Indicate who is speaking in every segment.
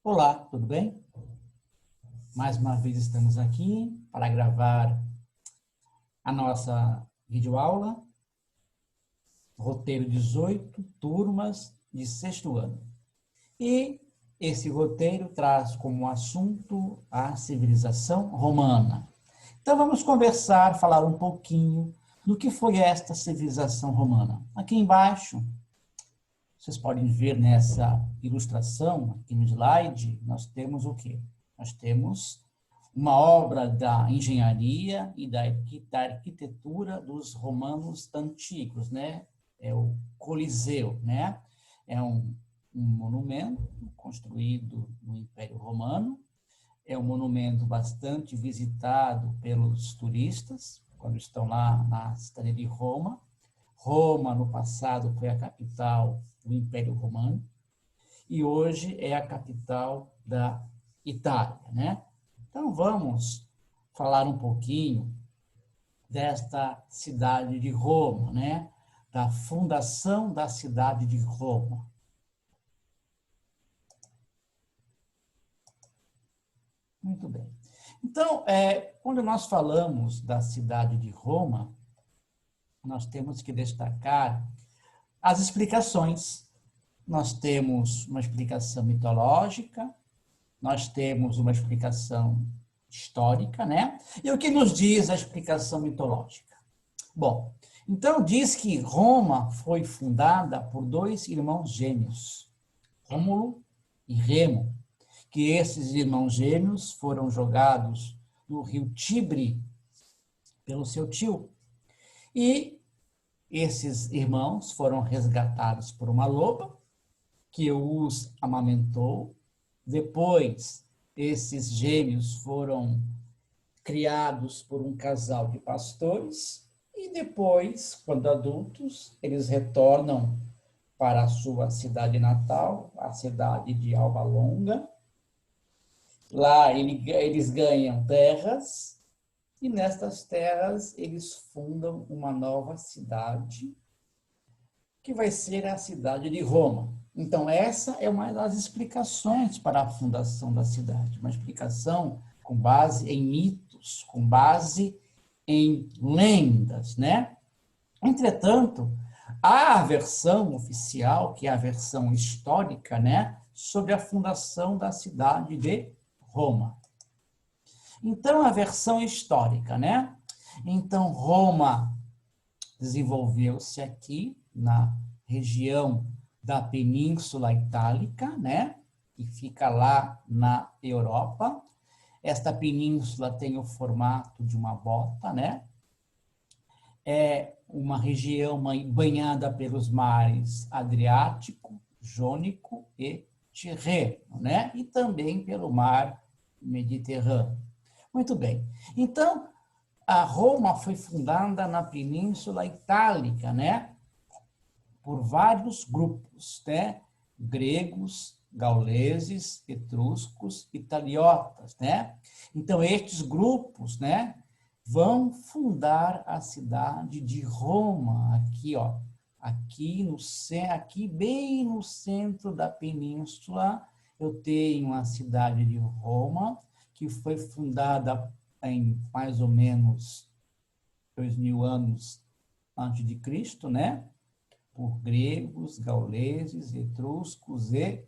Speaker 1: Olá, tudo bem? Mais uma vez estamos aqui para gravar a nossa videoaula, roteiro 18, turmas de sexto ano. E esse roteiro traz como assunto a civilização romana. Então vamos conversar, falar um pouquinho do que foi esta civilização romana. Aqui embaixo, vocês podem ver nessa ilustração, aqui no slide, nós temos o quê? Nós temos uma obra da engenharia e da arquitetura dos romanos antigos, né? É o Coliseu, né? É um monumento construído no Império Romano, é um monumento bastante visitado pelos turistas, quando estão lá na cidade de Roma. Roma, no passado, foi a capital do Império Romano, e hoje é a capital da Itália, né? Então, vamos falar um pouquinho desta cidade de Roma, né? Da fundação da cidade de Roma. Muito bem. Então, quando nós falamos da cidade de Roma, nós temos que destacar as explicações. Nós temos uma explicação mitológica, nós temos uma explicação histórica, né? E o que nos diz a explicação mitológica? Bom, então diz que Roma foi fundada por dois irmãos gêmeos, Rômulo e Remo, que esses irmãos gêmeos foram jogados no rio Tibre pelo seu tio. E esses irmãos foram resgatados por uma loba, que os amamentou. Depois, esses gêmeos foram criados por um casal de pastores e depois, quando adultos, eles retornam para a sua cidade natal, a cidade de Alba Longa. Lá eles ganham terras e nestas terras eles fundam uma nova cidade, que vai ser a cidade de Roma. Então, essa é uma das explicações para a fundação da cidade, uma explicação com base em mitos, com base em lendas, né? Entretanto, há a versão oficial, que é a versão histórica, né, sobre a fundação da cidade de Roma. Então, a versão histórica, né? Então, Roma desenvolveu-se aqui na região da Península Itálica, né? Que fica lá na Europa. Esta península tem o formato de uma bota, né? É uma região banhada pelos mares Adriático, Jônico e Tirreno, né? E também pelo mar Mediterrâneo. Muito bem. Então, a Roma foi fundada na Península Itálica, né? Por vários grupos, né? Gregos, gauleses, etruscos, italiotas, né? Então, estes grupos, né, vão fundar a cidade de Roma, aqui, ó, aqui bem no centro da península, eu tenho a cidade de Roma, que foi fundada em mais ou menos 2000 anos antes de Cristo, né? Por gregos, gauleses, etruscos e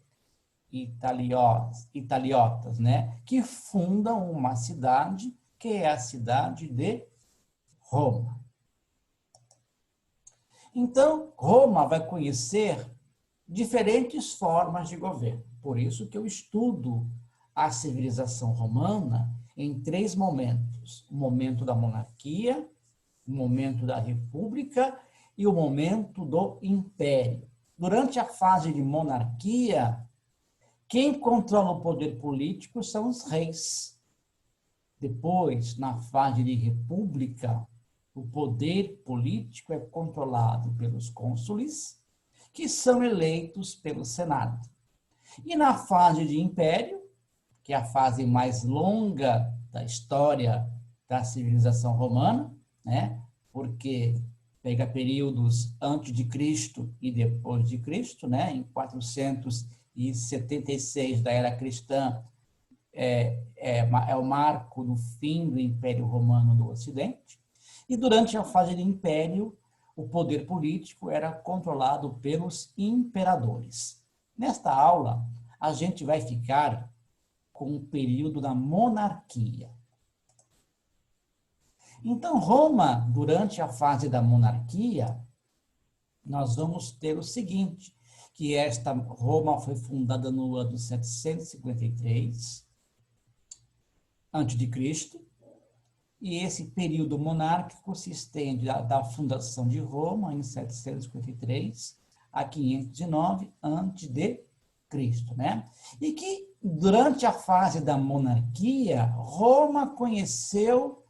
Speaker 1: italiotas, né? Que fundam uma cidade que é a cidade de Roma. Então, Roma vai conhecer diferentes formas de governo. Por isso que eu estudo a civilização romana em três momentos: o momento da monarquia, o momento da república e o momento do império. Durante a fase de monarquia, quem controla o poder político são os reis. Depois, na fase de república, o poder político é controlado pelos cônsules, que são eleitos pelo Senado. E na fase de império, que é a fase mais longa da história da civilização romana, né? Porque pega períodos antes de Cristo e depois de Cristo, né? Em 400 e 76 da era cristã é o marco do fim do Império Romano do Ocidente. E durante a fase do Império, o poder político era controlado pelos imperadores. Nesta aula, a gente vai ficar com o período da monarquia. Então, Roma, durante a fase da monarquia, nós vamos ter o seguinte, que esta Roma foi fundada no ano 753 a.C., e esse período monárquico se estende da fundação de Roma, em 753, a 509 a.C., né? E que, durante a fase da monarquia, Roma conheceu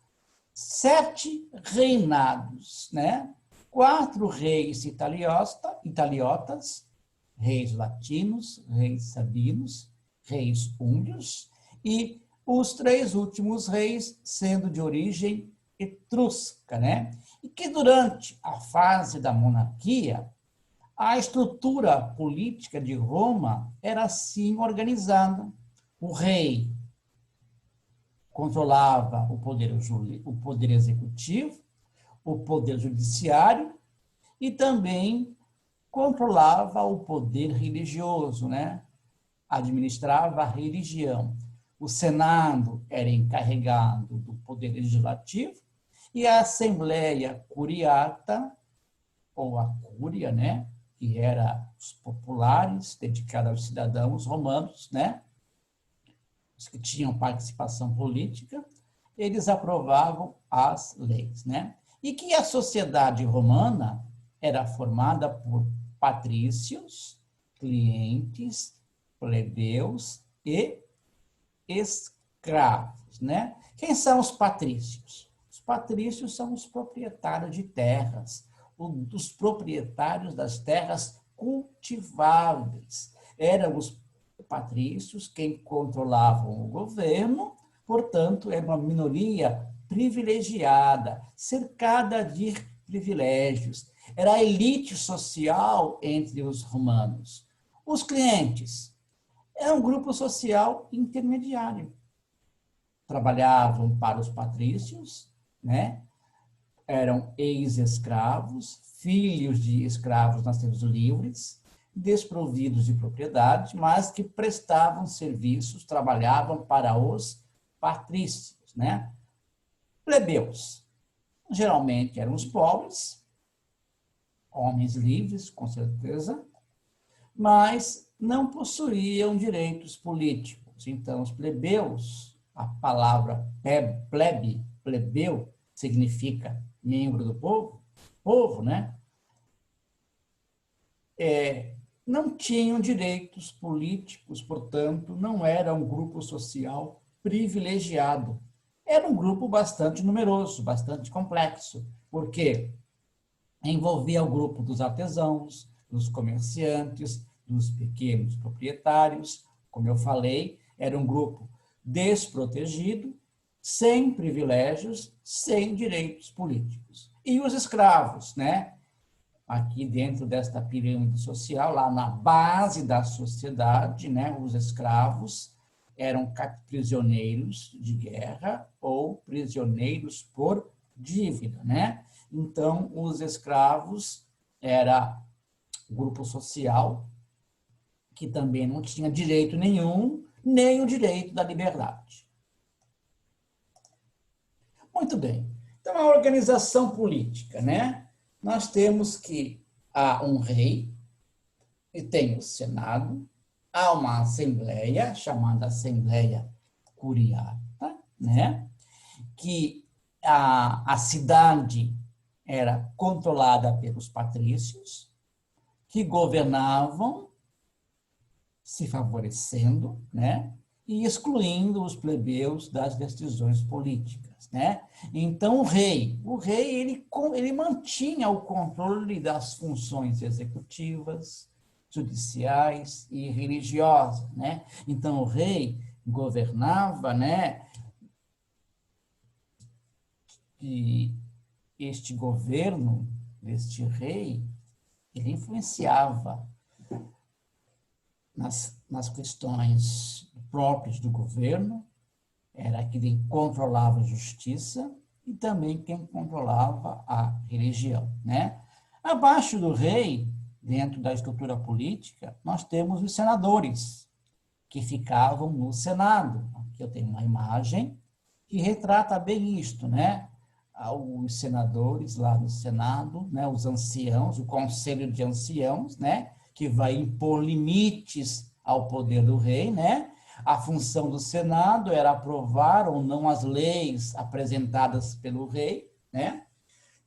Speaker 1: 7 reinados, né? 4 reis italiotas, reis latinos, reis sabinos, reis húngaros, e os 3 últimos reis sendo de origem etrusca, né? E que durante a fase da monarquia, a estrutura política de Roma era assim organizada. O rei controlava o poder executivo, o poder judiciário e também controlava o poder religioso, né? Administrava a religião. O Senado era encarregado do poder legislativo e a Assembleia Curiata, ou a Cúria, né? Que era os populares, dedicada aos cidadãos romanos, né? Os que tinham participação política, eles aprovavam as leis, né? E que a sociedade romana era formada por patrícios, clientes, plebeus e escravos, né? Quem são os patrícios? Os patrícios são os proprietários de terras, os proprietários das terras cultiváveis. Eram os patrícios quem controlavam o governo, portanto, era uma minoria privilegiada, cercada de privilégios. Era a elite social entre os romanos. Os clientes eram um grupo social intermediário. Trabalhavam para os patrícios, né? Eram ex-escravos, filhos de escravos nascidos livres, desprovidos de propriedade, mas que prestavam serviços, trabalhavam para os patrícios, né? Plebeus, geralmente eram os pobres, homens livres, com certeza, mas não possuíam direitos políticos. Então, os plebeus, a palavra plebeu, significa membro do povo, né? Não tinham direitos políticos, portanto, não era um grupo social privilegiado. Era um grupo bastante numeroso, bastante complexo, porque envolvia o grupo dos artesãos, dos comerciantes, dos pequenos proprietários. Como eu falei, era um grupo desprotegido, sem privilégios, sem direitos políticos. E os escravos, né? Aqui dentro desta pirâmide social, lá na base da sociedade, né? Os escravos eram prisioneiros de guerra ou prisioneiros por dívida, né? Então, os escravos era grupo social que também não tinha direito nenhum, nem o direito da liberdade. Muito bem. Então, a organização política, né? Nós temos que há um rei, e tem o Senado, há uma assembleia, chamada Assembleia Curiata, né? Que a cidade era controlada pelos patrícios, que governavam se favorecendo, né? E excluindo os plebeus das decisões políticas, né? Então, o rei ele mantinha o controle das funções executivas, judiciais e religiosas, né? Então, o rei governava, né? E este governo deste rei, ele influenciava nas questões próprias do governo, era quem controlava a justiça e também quem controlava a religião, né? Abaixo do rei, dentro da estrutura política, nós temos os senadores, que ficavam no Senado. Aqui eu tenho uma imagem que retrata bem isto, né? Os senadores lá no Senado, né? Os anciãos, o Conselho de Anciãos, né? Que vai impor limites ao poder do rei, né? A função do Senado era aprovar ou não as leis apresentadas pelo rei, né?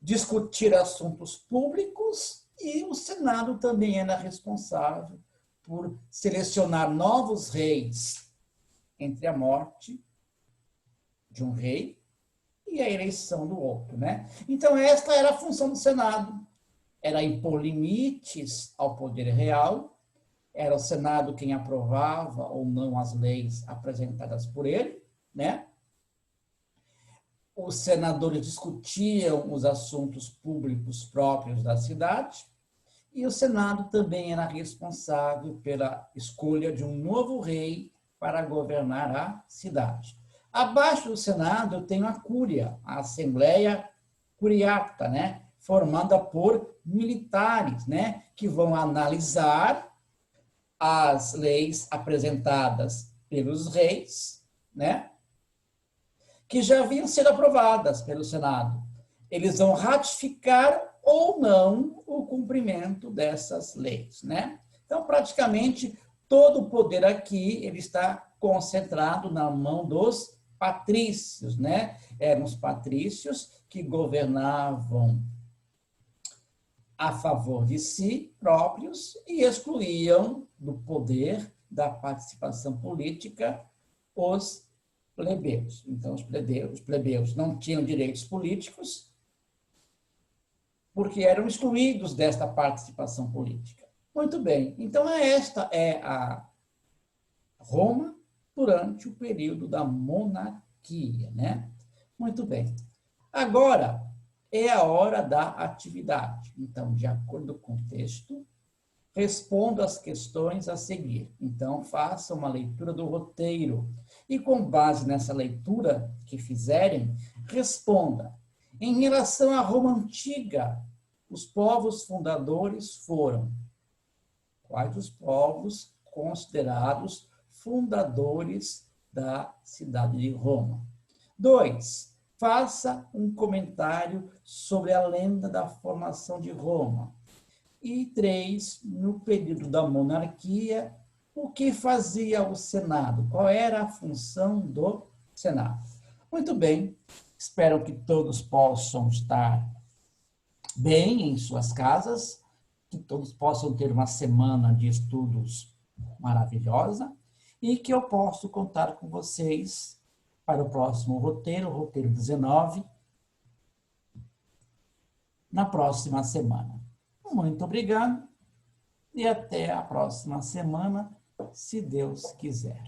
Speaker 1: Discutir assuntos públicos, e o Senado também era responsável por selecionar novos reis entre a morte de um rei e a eleição do outro, né? Então, esta era a função do Senado, era impor limites ao poder real, era o Senado quem aprovava ou não as leis apresentadas por ele, né? Os senadores discutiam os assuntos públicos próprios da cidade, e o Senado também era responsável pela escolha de um novo rei para governar a cidade. Abaixo do Senado eu tenho a Cúria, a Assembleia Curiata, né? Formada por militares, né? Que vão analisar as leis apresentadas pelos reis, né? Que já haviam sido aprovadas pelo Senado. Eles vão ratificar ou não o cumprimento dessas leis, né? Então, praticamente, todo o poder aqui ele está concentrado na mão dos patrícios, né? Eram os patrícios que governavam a favor de si próprios e excluíam do poder da participação política os plebeus. Então, os plebeus não tinham direitos políticos porque eram excluídos desta participação política. Muito bem, então esta é a Roma durante o período da monarquia, né? Muito bem. Agora é a hora da atividade. Então, de acordo com o texto, respondo às questões a seguir. Então, faça uma leitura do roteiro e, com base nessa leitura que fizerem, responda. Em relação à Roma antiga, os povos fundadores foram quais os povos considerados fundadores da cidade de Roma? 2. Faça um comentário sobre a lenda da formação de Roma. E 3. No período da monarquia, o que fazia o Senado? Qual era a função do Senado? Muito bem, espero que todos possam estar bem em suas casas, que todos possam ter uma semana de estudos maravilhosa e que eu possa contar com vocês para o próximo roteiro, o roteiro 19, na próxima semana. Muito obrigado e até a próxima semana, se Deus quiser.